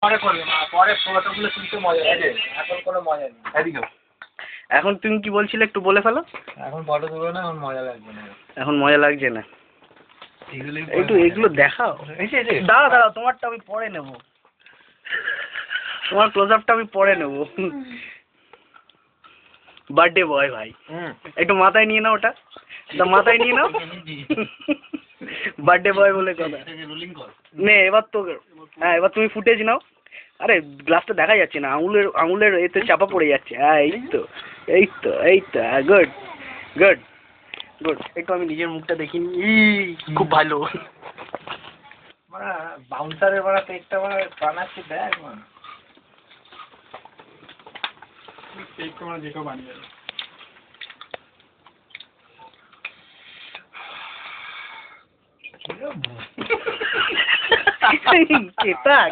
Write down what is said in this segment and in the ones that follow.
পরে করবে মা, পরে ফটোগুলো তুলতে মজা লাগে, এখন কোনো মজা নেই। এদিকে এখন তুমি কি বলছিলে একটু বলে ফেলো। এখন ফটো তুলো না, এখন মজা লাগবে না, এখন মজা লাগছে না। একটু এগুলো দেখাও। দাঁড়াও দাঁড়াও, তোমারটা আমি পরে নেব, তোমার ক্লোজ আপটা আমি পরে নেব। বার্থডে বয় ভাই, একটু মাথায় নিয়ে নাও ওটা, মাথায় নিয়ে নাও। বার্থডে বয় বলে কথা নে। এবার তো হ্যাঁ, এবার তুমি ফুটেজ নাও। আরে গ্লাসটা দেখা যাচ্ছে না, আঙুলের এতে চাপা পড়ে যাচ্ছে। হ্যাঁ এই তো এই তো এই তো, গুড গুড গুড। একটু আমি নিজের মুখটা দেখিনি। খুব ভালো। মানে বাউন্সারের মানে পেটটা মানে বানাচ্ছি, দেখ মানে পেটটা মানে যে কেউ বানিয়ে দেবে।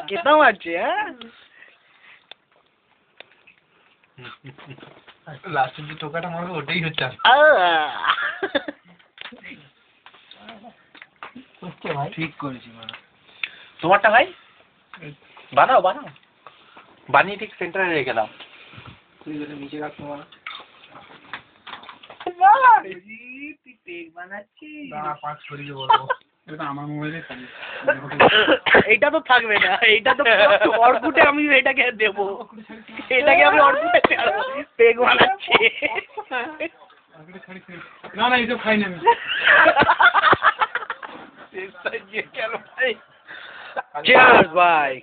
কেতা মারছে। হ্যাঁ লাস্টের যে টোকাটা মারবে ওটাই হচ্ছে ভাই। ঠিক করেছি মানে তোমারটা ভাই বানাও বানাও, বানিয়ে ঠিক সেন্টারে রেখে দাও। তুই যদি নিচে রাখতে পারো এইটা তো থাকবে না, এইটা তো অর্কুটে আমি এটাকে দেবো, এটাকে আমি অর্কুটে পেগ বানাচ্ছি। না না এইসব খাই না আমি। Cheers, bye.